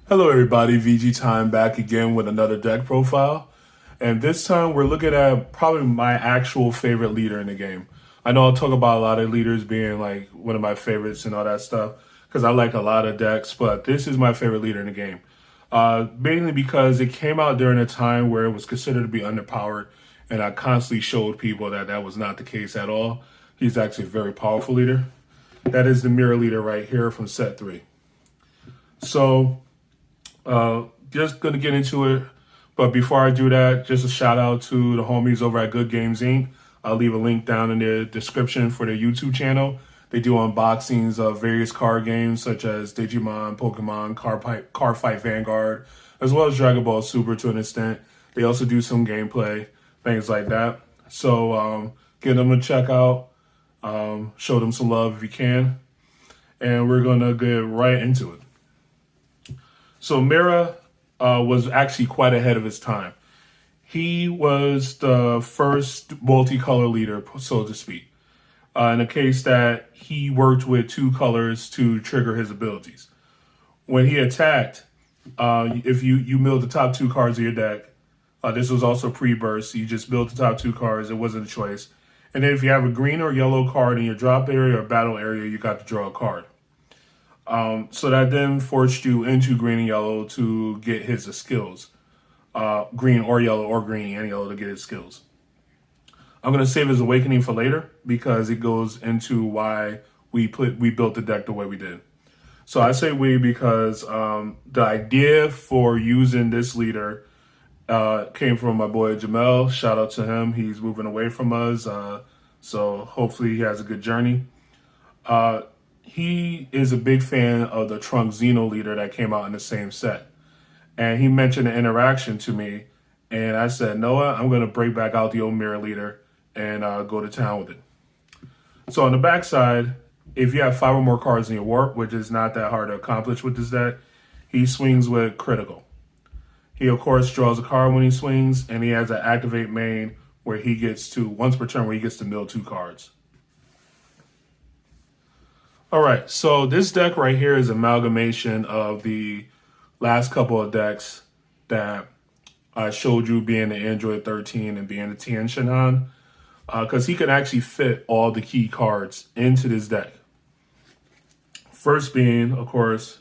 Hello everybody, VG Time back again with another deck profile. And this time we're looking at probably my actual favorite leader in the game. I know I'll talk about a lot of leaders being like one of my favorites and all that stuff because I like a lot of decks, but this is my favorite leader in the game. Mainly because it came out during a time where it was considered to be underpowered, and I constantly showed people that that was not the case at all. He's actually a very powerful leader. That is the Mira Leader right here from set 3. So just gonna get into it, but before I do that, just a shout out to the homies over at Good Games Inc. I'll leave a link down in the description for their YouTube channel. They do unboxings of various card games such as Digimon, Pokemon, Card Fight Vanguard, as well as Dragon Ball Super to an extent. They also do some gameplay, things like that. So give them a check out, show them some love if you can, and we're gonna get right into it. So Mira was actually quite ahead of his time. He was the first multicolor leader, so to speak, in a case that he worked with two colors to trigger his abilities. When he attacked, if you milled the top two cards of your deck, this was also pre-burst, you just milled the top two cards, it wasn't a choice. And then if you have a green or yellow card in your drop area or battle area, you got to draw a card. So that then forced you into green and yellow to get his skills. Green or green and yellow to get his skills. I'm going to save his awakening for later because it goes into why we built the deck the way we did. So I say we because the idea for using this leader came from my boy Jamel. Shout out to him. He's moving away from us. So hopefully he has a good journey. He is a big fan of the Trunk Xeno leader that came out in the same set. And he mentioned an interaction to me. And I said, Noah, I'm going to break back out the old Mira Leader and go to town with it. So on the backside, if you have 5 or more cards in your warp, which is not that hard to accomplish with this deck, he swings with critical. He, of course, draws a card when he swings, and he has an activate main where he gets to, once per turn, where he gets to mill 2 cards. All right, so this deck right here is an amalgamation of the last couple of decks that I showed you being the Android 13 and being the Tian Shinhan, because he can actually fit all the key cards into this deck. First being, of course,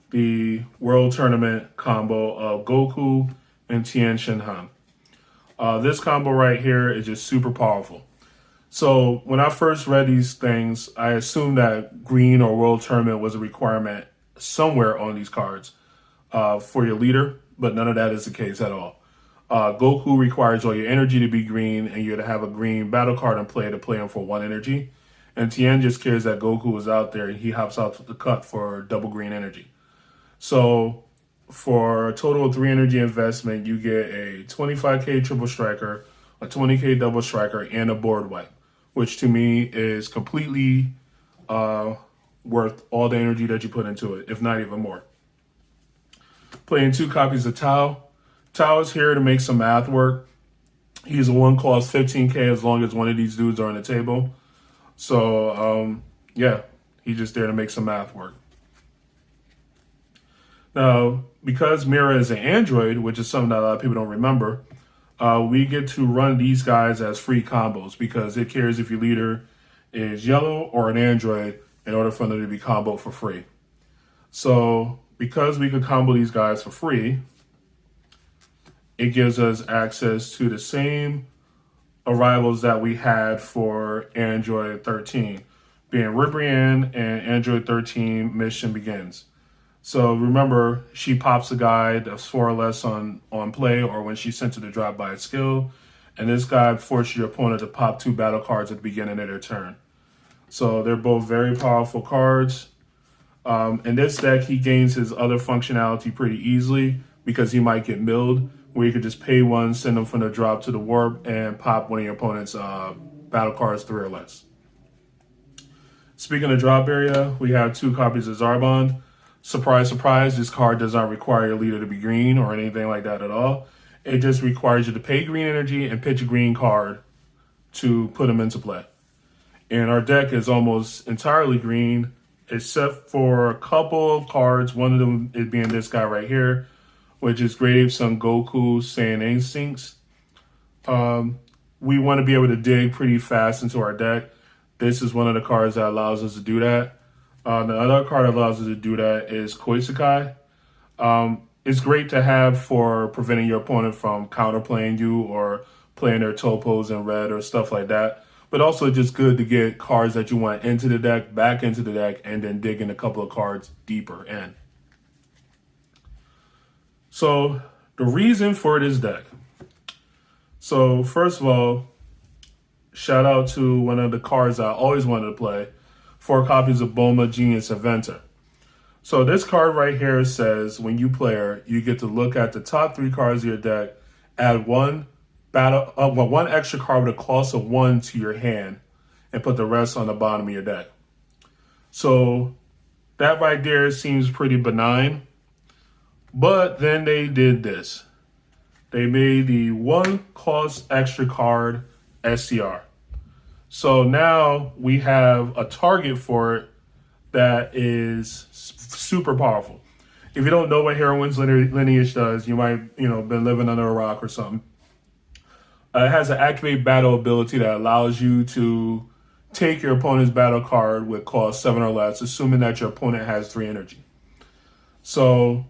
the World Tournament combo of Goku and Tian Shinhan. This combo right here is just super powerful. So when I first read these things, I assumed that green or World Tournament was a requirement somewhere on these cards for your leader, but none of that is the case at all. Goku requires all your energy to be green, and you're to have a green battle card in play to play him for 1 energy. And Tien just cares that Goku is out there, and he hops out to the cut for double green energy. So for a total of 3 energy investment, you get a 25k triple striker, a 20k double striker, and a board wipe, which to me is completely worth all the energy that you put into it, if not even more. Playing 2 copies of Tao. Tao is here to make some math work. He's a 1 cost 15k as long as one of these dudes are on the table. So, yeah, he's just there to make some math work. Now, because Mira is an android, which is something that a lot of people don't remember, we get to run these guys as free combos because it cares if your leader is yellow or an android in order for them to be comboed for free. So because we could combo these guys for free, it gives us access to the same arrivals that we had for Android 13, being Ribrianne and Android 13 mission begins. So remember, she pops a guy that's 4 or less on play or when she's sent to the drop by a skill. And this guy forces your opponent to pop 2 battle cards at the beginning of their turn. So they're both very powerful cards. In this deck, he gains his other functionality pretty easily because he might get milled, where you could just pay 1, send them from the drop to the warp, and pop one of your opponent's battle cards 3 or less. Speaking of drop area, we have 2 copies of Zarbon. Surprise, surprise, this card does not require your leader to be green or anything like that at all. It just requires you to pay green energy and pitch a green card to put them into play. And our deck is almost entirely green except for a couple of cards. One of them is being this guy right here, which is Great Ape Son Goku Saiyan Instincts. We want to be able to dig pretty fast into our deck. This is one of the cards that allows us to do that. The other card that allows us to do that is Koisekai. It's great to have for preventing your opponent from counterplaying you or playing their topos in red or stuff like that. But also just good to get cards that you want into the deck, back into the deck, and then dig in a couple of cards deeper in. So the reason for this deck. So first of all, shout out to one of the cards I always wanted to play, 4 copies of Bulma Genius Inventor. So this card right here says when you play her, you get to look at the top 3 cards of your deck, add one extra card with a cost of 1 to your hand, and put the rest on the bottom of your deck. So that right there seems pretty benign. But then they did this. They made the 1 cost extra card SCR. So now we have a target for it that is super powerful. If you don't know what Heroine's lineage does, you might, been living under a rock or something. It has an activate battle ability that allows you to take your opponent's battle card with cost 7 or less, assuming that your opponent has 3 energy. So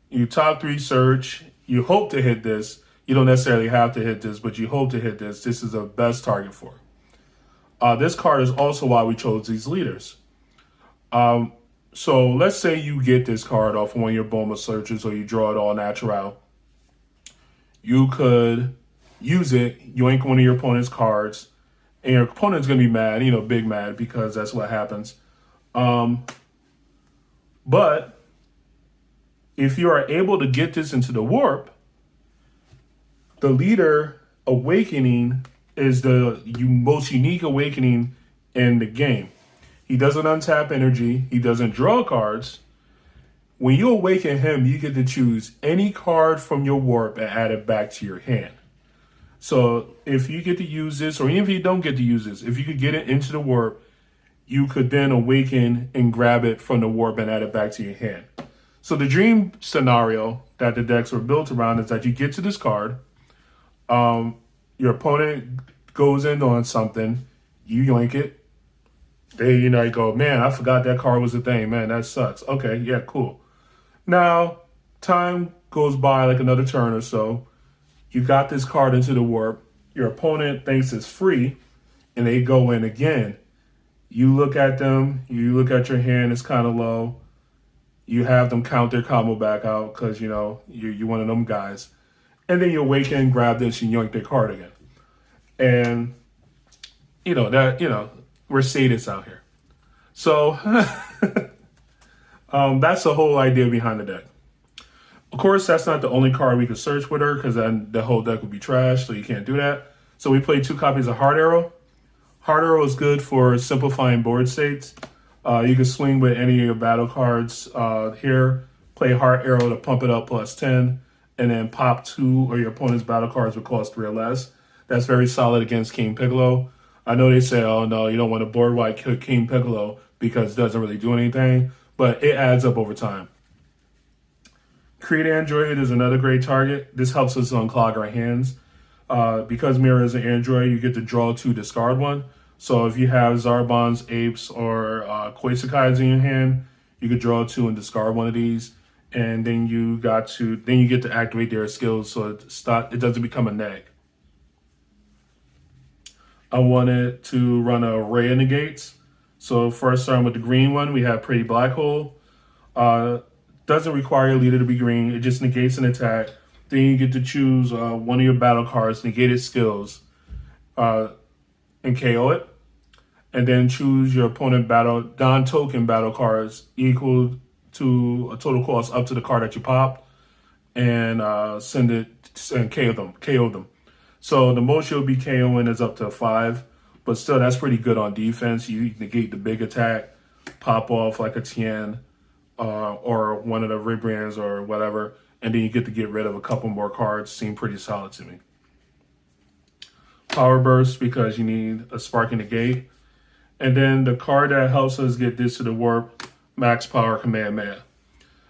you top 3 search, you hope to hit this. You don't necessarily have to hit this, but you hope to hit this. This is the best target for it. This card is also why we chose these leaders. So let's say you get this card off one of your Bulma searches or you draw it all natural. You could use it, yoink one of your opponent's cards, and your opponent's going to be mad, big mad, because that's what happens. But if you are able to get this into the warp, the leader awakening is the most unique awakening in the game. He doesn't untap energy. He doesn't draw cards. When you awaken him, you get to choose any card from your warp and add it back to your hand. So if you get to use this, or even if you don't get to use this, if you could get it into the warp, you could then awaken and grab it from the warp and add it back to your hand. So the dream scenario that the decks were built around is that you get to this card, your opponent goes in on something, you yoink it, they go, man, I forgot that card was a thing, man, that sucks. Okay, yeah, cool. Now, time goes by like another turn or so, you got this card into the warp, your opponent thinks it's free, and they go in again. You look at them, you look at your hand, it's kind of low. You have them count their combo back out because, you're one of them guys. And then you awaken, grab this, and yoink their card again. And, we're sadists out here. So that's the whole idea behind the deck. Of course, that's not the only card we could search with her because then the whole deck would be trash, so you can't do that. So we played 2 copies of Heart Arrow. Heart Arrow is good for simplifying board states. You can swing with any of your battle cards here. Play Heart Arrow to pump it up +10, and then pop 2 or your opponent's battle cards with cost 3 or less. That's very solid against King Piccolo. I know they say, oh no, you don't want to board wipe King Piccolo because it doesn't really do anything, but it adds up over time. Create Android is another great target. This helps us unclog our hands. Because Mira is an Android, you get to draw 2, discard 1. So if you have Zarbons, Apes, or Koisekais in your hand, you could draw 2 and discard one of these, and then you get to activate their skills so it doesn't become a neg. I wanted to run an array of negates. So first, starting with the green one, we have Pretty Black Hole. Doesn't require your leader to be green. It just negates an attack. Then you get to choose one of your battle cards, negate its skills, and KO it. And then choose your opponent non-token battle cards equal to a total cost up to the card that you popped, and send it and KO them. So the most you'll be KOing is up to 5, but still that's pretty good on defense. You negate the big attack, pop off like a Tien or one of the Ribrians or whatever, and then you get to get rid of a couple more cards. Seem pretty solid to me. Power Burst because you need a Spark and Negate. And then the card that helps us get this to the warp max power Kamehameha.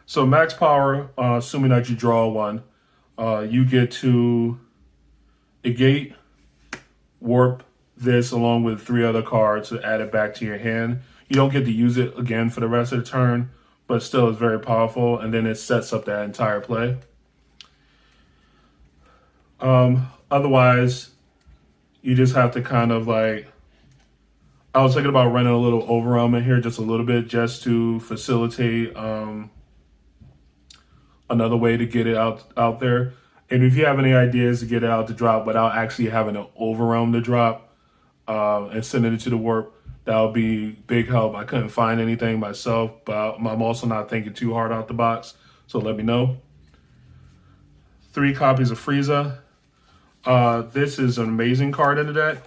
So max power, assuming that you draw one, you get to negate, warp this along with 3 other cards to add it back to your hand. You don't get to use it again for the rest of the turn, but still it's very powerful, and then it sets up that entire play. Otherwise, you just have to kind of like, I was thinking about running a little overwhelm in here just a little bit just to facilitate another way to get it out there. And if you have any ideas to get it out to drop without actually having to overwhelm the drop and sending it to the warp, that would be big help. I couldn't find anything myself, but I'm also not thinking too hard out the box, so let me know. 3 copies of Frieza. This is an amazing card in the deck.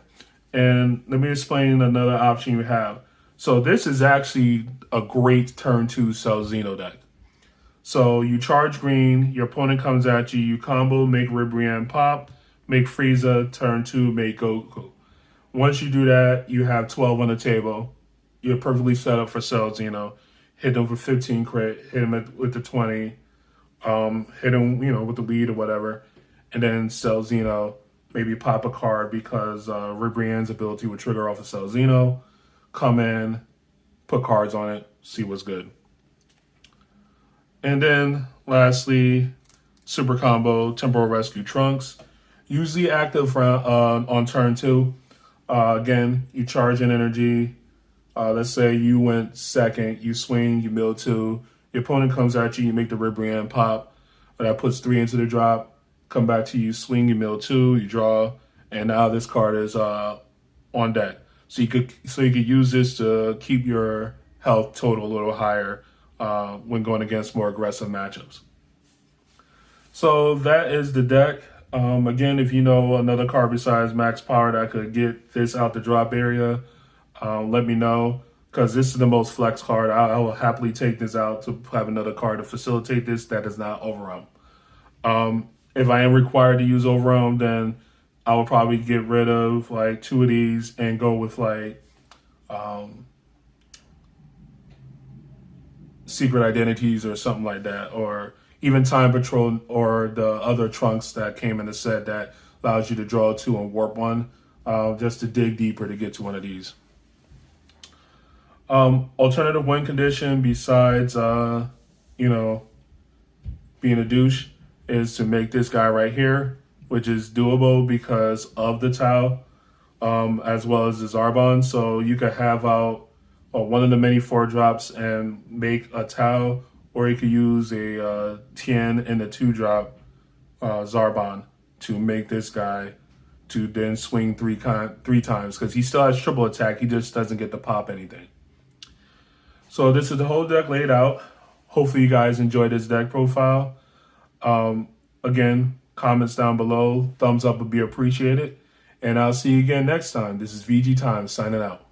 And let me explain another option you have. So this is actually a great turn 2 Cell Xeno deck. So you charge green, your opponent comes at you, you combo, make Ribrianne pop, make Frieza, turn 2, make Goku. Once you do that, you have 12 on the table. You're perfectly set up for Cell Xeno. Hit them for 15 crit, hit them with the 20, hit them, with the lead or whatever. And then Cell Xeno, maybe pop a card because Ribrianne's ability would trigger off of Cell Xeno. Come in, put cards on it, see what's good. And then lastly, super combo, Temporal Rescue Trunks. Usually active on turn 2. Again, you charge in energy. Let's say you went second, you swing, you mill 2. Your opponent comes at you, you make the Ribrianne pop. That puts 3 into the drop. Come back to you, swing, you mill 2, you draw, and now this card is on deck. So you could use this to keep your health total a little higher when going against more aggressive matchups. So that is the deck. Again, if you know another card besides max power that could get this out the drop area, let me know, because this is the most flex card. I will happily take this out to have another card to facilitate this that is not overwhelm. If I am required to use overwhelm, then I will probably get rid of like 2 of these and go with like secret identities or something like that, or even time patrol or the other trunks that came in the set that allows you to draw 2 and warp 1, just to dig deeper to get to one of these. Alternative win condition besides being a douche is to make this guy right here, which is doable because of the Tau, as well as the Zarbon. So you could have out one of the many 4-drops and make a Tau, or you could use a Tien and a 2-drop Zarbon to make this guy to then swing 3 times, because he still has triple attack. He just doesn't get to pop anything. So this is the whole deck laid out. Hopefully you guys enjoyed this deck profile. Again, comments down below, thumbs up would be appreciated. And I'll see you again next time. This is VG Time signing out.